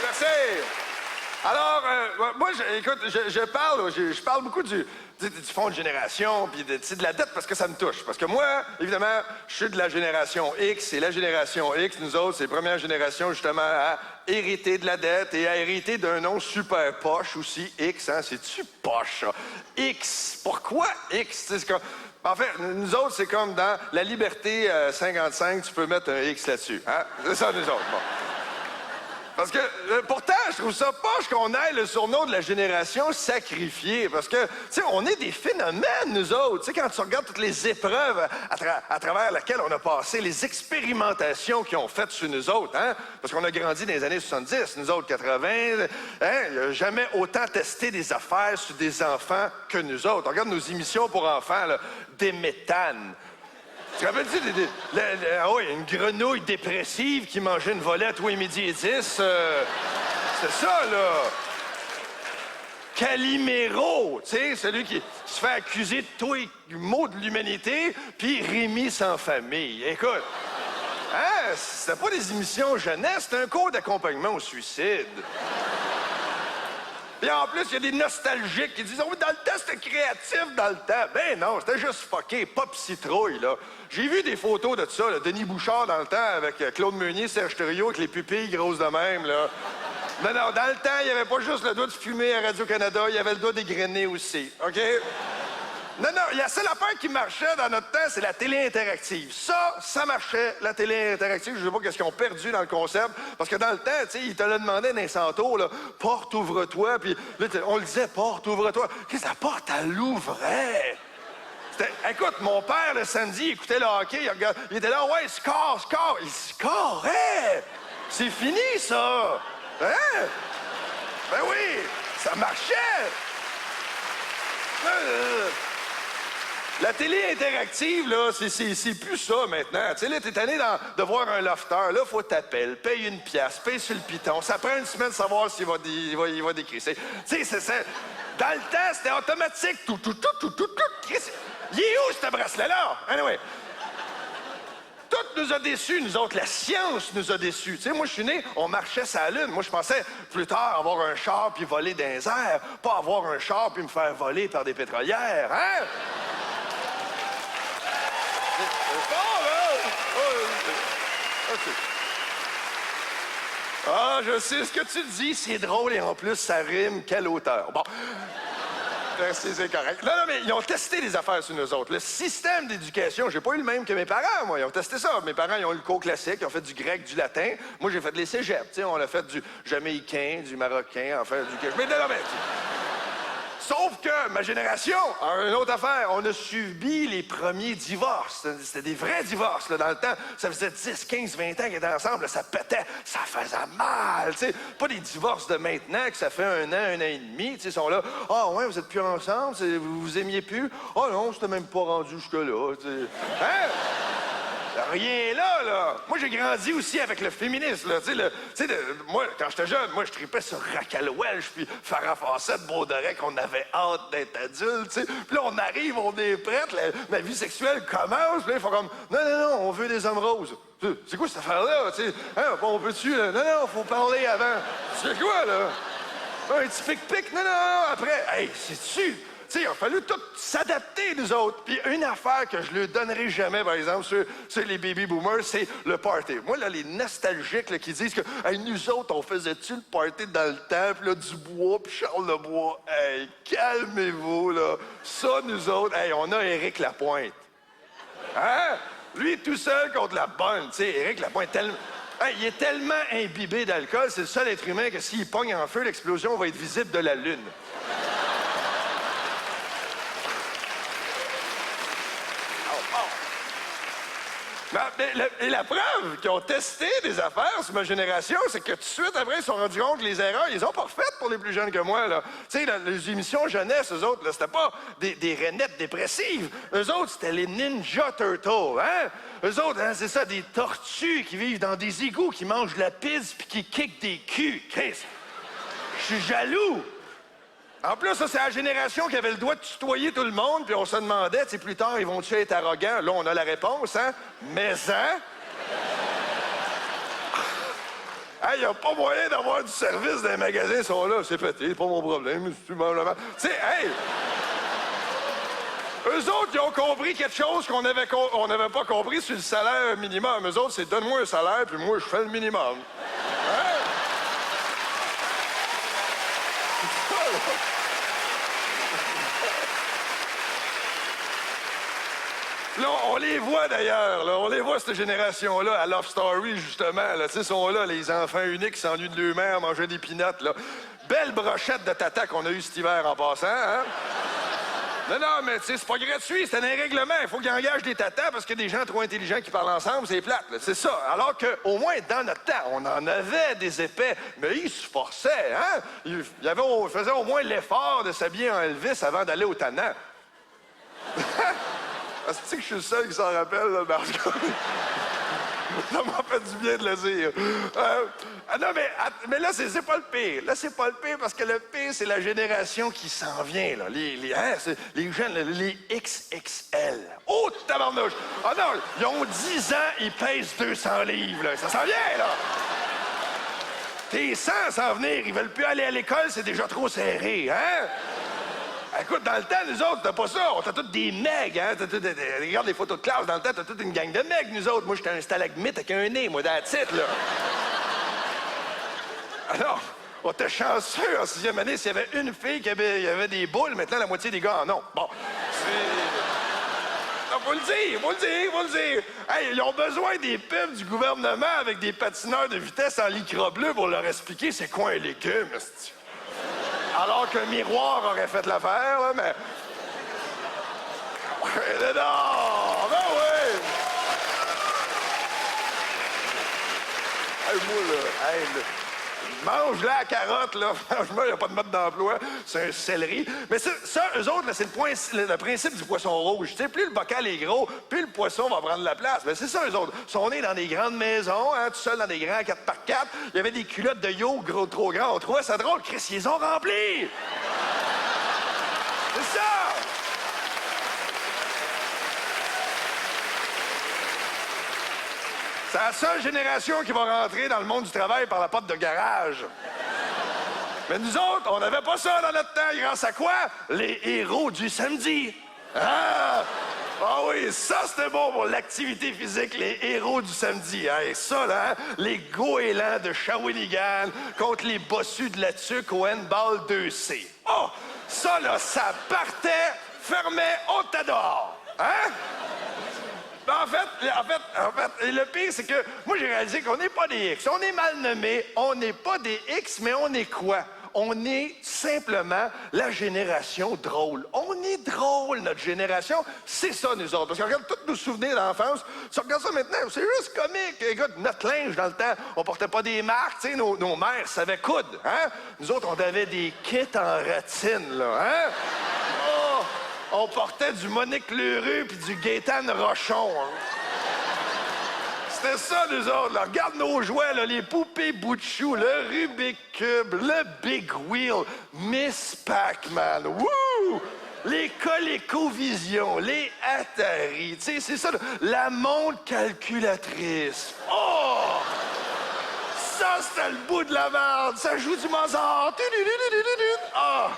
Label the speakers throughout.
Speaker 1: merci. Alors, moi, écoute, je parle beaucoup du fonds de génération, puis de la dette, parce que ça me touche. Parce que moi, évidemment, je suis de la génération X, et la génération X, nous autres, c'est la première génération, justement, à hériter de la dette et à hériter d'un nom super poche aussi, X, hein, c'est-tu poche, ça? X, pourquoi X? C'est comme... En fait, nous autres, c'est comme dans la liberté 55, tu peux mettre un X là-dessus, hein? C'est ça, nous autres, bon. Parce que, pourtant, je trouve ça poche qu'on ait le surnom de la génération sacrifiée. Parce que, tu sais, on est des phénomènes, nous autres. Tu sais, quand tu regardes toutes les épreuves à travers lesquelles on a passé, les expérimentations qu'ils ont faites sur nous autres, hein? Parce qu'on a grandi dans les années 70, nous autres, 80. Hein? Il n'y a jamais autant testé des affaires sur des enfants que nous autres. On regarde nos émissions pour enfants, là, des méthanes. Tu te rappelles-tu une grenouille dépressive qui mangeait une volette tous les midi et 10? C'est ça, là. Calimero, tu sais, celui qui se fait accuser de tous les maux de l'humanité, puis Rémi sans famille. Écoute, hein, c'était pas des émissions jeunesse, c'était un cours d'accompagnement au suicide. Puis en plus, il y a des nostalgiques qui disent « Oh, dans le temps, c'était créatif dans le temps. » Ben non, c'était juste fucké, pop citrouille, là. J'ai vu des photos de ça, là, Denis Bouchard dans le temps, avec Claude Meunier, Serge Thériault, avec les pupilles grosses de même, là. Non, dans le temps, il n'y avait pas juste le doigt de fumer à Radio-Canada, il y avait le doigt dégrené aussi, OK? Non, la seule affaire qui marchait dans notre temps, c'est la télé interactive. Ça marchait, la télé interactive. Je sais pas qu'est-ce qu'ils ont perdu dans le concept. Parce que dans le temps, tu sais, ils te le demandaient dans les centaux, là, porte, ouvre-toi. Puis là, on le disait, porte, ouvre-toi. Qu'est-ce que la porte, elle l'ouvrait? Écoute, mon père, le samedi, il écoutait le hockey. Il était là, ouais, score. Il scorait! C'est fini, ça! Hein? Ben oui, ça marchait! La télé interactive, là, c'est plus ça maintenant. Tu sais, là, t'es tanné de voir un lofter. Là, faut t'appeler, paye une pièce, paye sur le piton. Ça prend une semaine de savoir s'il va décrisser. Tu sais, dans le temps, c'était automatique. Tout. Il est où, ce bracelet-là? Anyway. Tout nous a déçus, nous autres. La science nous a déçus. Tu sais, moi, je suis né, on marchait sur la Lune. Moi, je pensais plus tard avoir un char puis voler dans les airs, pas avoir un char puis me faire voler par des pétrolières, hein? C'est fort, là! Ah, je sais ce que tu dis, c'est drôle et en plus, ça rime. Quelle hauteur. Bon. Merci, c'est correct. Non, mais ils ont testé des affaires sur nous autres. Le système d'éducation, j'ai pas eu le même que mes parents, moi. Ils ont testé ça. Mes parents, ils ont eu le cours classique, ils ont fait du grec, du latin. Moi, j'ai fait les cégeps, tu sais. On a fait du jamaïcain, du marocain, enfin, du... Mais non, mais... Sauf que ma génération, une autre affaire, on a subi les premiers divorces. C'était des vrais divorces, là, dans le temps. Ça faisait 10, 15, 20 ans qu'ils étaient ensemble, là, ça pétait, ça faisait mal, tu sais. Pas des divorces de maintenant, que ça fait un an et demi, tu sais, ils sont là. « Ah ouais, vous êtes plus ensemble, vous vous aimiez plus? »« Ah non, c'était même pas rendu jusque-là, tu sais. » Hein? Rien là. Moi, j'ai grandi aussi avec le féminisme, là. Moi, quand j'étais jeune, moi, je tripais sur Raquel Welch, puis Farah Fawcett, Baudelaire, qu'on avait hâte d'être adulte, tu sais. Puis là, on arrive, on est prête, ma vie sexuelle commence, puis là, ils font comme, non, on veut des hommes roses. C'est quoi cette affaire-là, tu sais? Hein, on peut-tu, là? Non, faut parler avant. C'est quoi, là? Un petit pic-pic? Non, après. Hey, c'est-tu? Tu sais, il a fallu tout s'adapter, nous autres. Puis une affaire que je ne leur donnerai jamais, par exemple, sur les baby boomers, c'est le party. Moi, là, les nostalgiques là, qui disent que hey, nous autres, on faisait-tu le party dans le temps, puis là, du bois, puis Charles Lebois. Hey, calmez-vous, là. Ça, nous autres, hey, on a Éric Lapointe. Hein? Lui, tout seul contre la bonne. Tu sais, Éric Lapointe, hey, il est tellement imbibé d'alcool, c'est le seul être humain que s'il pogne en feu, l'explosion va être visible de la Lune. Et la preuve qu'ils ont testé des affaires sur ma génération, c'est que tout de suite après, ils se sont rendus compte que les erreurs, ils ont pas refaites pour les plus jeunes que moi, là. Tu sais, les émissions jeunesse, eux autres, là, c'était pas des rainettes dépressives. Eux autres, c'était les Ninja Turtles, hein? Eux autres, hein, c'est ça, des tortues qui vivent dans des égouts, qui mangent de la pizza puis qui kickent des culs. Chris, je suis jaloux. En plus, ça, c'est la génération qui avait le droit de tutoyer tout le monde, puis on se demandait, tu sais, plus tard, ils vont-tu être arrogants? Là, on a la réponse, hein? Mais, hein? Hey, y a pas moyen d'avoir du service dans les magasins, ils sont là, c'est pété, c'est pas mon problème, si tu manges la merde. Tu sais, hey! Eux autres, ils ont compris quelque chose qu'on n'avait pas compris sur le salaire minimum. Eux autres, c'est donne-moi un salaire, puis moi, je fais le minimum. Hein? Là, on les voit d'ailleurs, là. On les voit, cette génération-là, à Love Story, justement. Là. Tu sais, sont là, les enfants uniques qui s'ennuient de leur mère, manger des pinottes, là. Belle brochette de tata qu'on a eue cet hiver en passant, hein? Non, mais tu sais, c'est pas gratuit, c'est un règlement. Il faut qu'ils engagent des tatas parce que des gens trop intelligents qui parlent ensemble, c'est plate, là. C'est ça. Alors qu'au moins, dans notre temps, on en avait des épais, mais ils se forçaient, hein? Ils faisaient au moins l'effort de s'habiller en Elvis avant d'aller au tannant. Est-ce que je suis le seul qui s'en rappelle, là, parce que... Ça m'a fait du bien de le dire. Non, mais là, c'est pas le pire. Là, c'est pas le pire parce que le pire, c'est la génération qui s'en vient, là. Les jeunes, les XXL. Oh, tabarnouche! Ah non, ils ont 10 ans, ils pèsent 200 livres, là. Ça s'en vient, là! T'es sans s'en venir, ils veulent plus aller à l'école, c'est déjà trop serré, hein? Écoute, dans le temps, nous autres, t'as pas ça. On t'a tous des megs, hein? Regarde les photos de classe, dans le temps, t'as toute une gang de megs, nous autres. Moi, j'étais un stalagmite avec un nez, moi, dans la titre, là. Alors, on était chanceux en 6e année. S'il y avait une fille qui avait des boules, maintenant, la moitié des gars en ont. Bon, c'est... Non, faut le dire. Hey, ils ont besoin des pubs du gouvernement avec des patineurs de vitesse en lycra bleu pour leur expliquer c'est quoi un légume, esti. Alors qu'un miroir aurait fait l'affaire, là, mais... Non, ben oui! Hey, moi, là, mange la carotte, là. Franchement, il n'y a pas de mode d'emploi. C'est un céleri. Mais ça, eux autres, là, c'est le principe du poisson rouge. Tu sais, plus le bocal est gros, plus le poisson va prendre la place. Mais c'est ça, eux autres. Ils sont nés dans des grandes maisons, hein, tout seuls dans des grands 4x4. Il y avait des culottes de yo gros, trop grands. On trouvait ça drôle. Chris, ils les ont remplis! C'est ça! C'est la seule génération qui va rentrer dans le monde du travail par la porte de garage. Mais nous autres, on n'avait pas ça dans notre temps. Grâce à quoi? Les héros du samedi. Ah! Ah oui, ça c'était bon pour l'activité physique, les héros du samedi. Hein? Et ça, là, hein? Les goélands de Shawinigan contre les bossus de la Tuque au handball 2C. Oh! Ça, là, ça partait, fermait, on t'adore. Hein? En fait, et le pire, c'est que moi, j'ai réalisé qu'on n'est pas des X. On est mal nommés, on n'est pas des X, mais on est quoi? On est simplement la génération drôle. On est drôle, notre génération. C'est ça, nous autres. Parce qu'on regarde tous nos souvenirs d'enfance. Tu regardes ça maintenant, c'est juste comique. Écoute, notre linge, dans le temps, on portait pas des marques. Tu sais, nos mères savaient coudre. Hein? Nous autres, on avait des kits en ratine, là. Hein? Oh! On portait du Monique Leroux puis du Gaétane Rochon. Hein? C'était ça, nous autres. Là. Regarde nos jouets, là, les poupées bout de chou, le Rubik's Cube, le Big Wheel, Miss Pac-Man. Wouh! Les ColecoVision, les Atari. Tu sais, c'est ça, là, la montre calculatrice. Oh! Ça, c'était le bout de la merde. Ça joue du Mozart. Ah!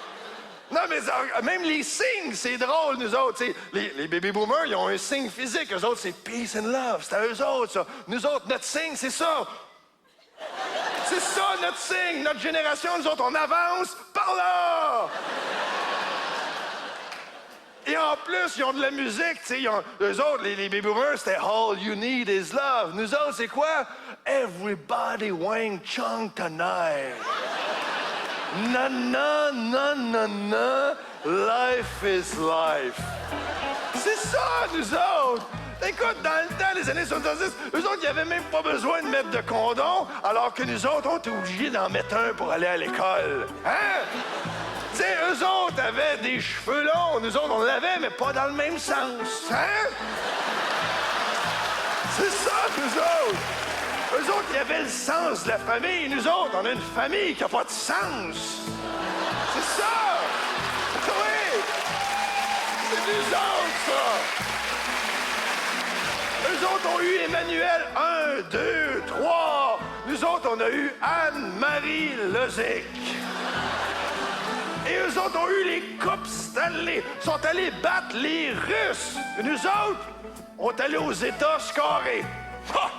Speaker 1: Non, mais même les signes, c'est drôle, nous autres. Les baby boomers, ils ont un signe physique. Eux autres, c'est peace and love. C'est à eux autres, ça. Nous autres, notre signe, c'est ça. C'est ça, notre signe. Notre génération, nous autres, on avance par là. Et en plus, ils ont de la musique, tu sais. Eux autres, les baby boomers, c'était All You Need Is Love. Nous autres, c'est quoi? Everybody Wang Chung Tonight. Na na na na na, life is life. C'est ça, nous autres! Écoute, dans le temps des années 70, eux autres, ils n'avaient même pas besoin de mettre de condom, alors que nous autres, on était obligés d'en mettre un pour aller à l'école. Hein? Tu sais, eux autres avaient des cheveux longs, nous autres, on l'avait, mais pas dans le même sens. Hein? C'est ça, nous autres! Eux autres, ils avaient le sens de la famille. Nous autres, on a une famille qui n'a pas de sens. C'est ça! Oui! C'est nous autres, ça! Eux autres ont eu Emmanuel 1, 2, 3. Nous nous autres, on a eu Anne-Marie Lozic. Et eux autres ont eu les Coupes Stanley. Ils sont allés battre les Russes. Et nous autres, on est allés aux États scorer. Ha!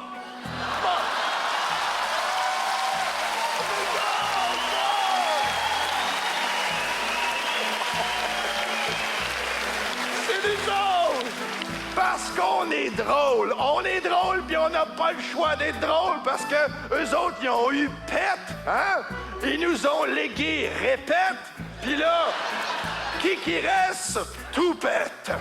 Speaker 1: C'est nous autres! Parce qu'on est drôle. On est drôle, puis on n'a pas le choix d'être drôle parce que eux autres, ils ont eu pète, hein? Ils nous ont légué répète. Puis là, qui reste? Tout pète.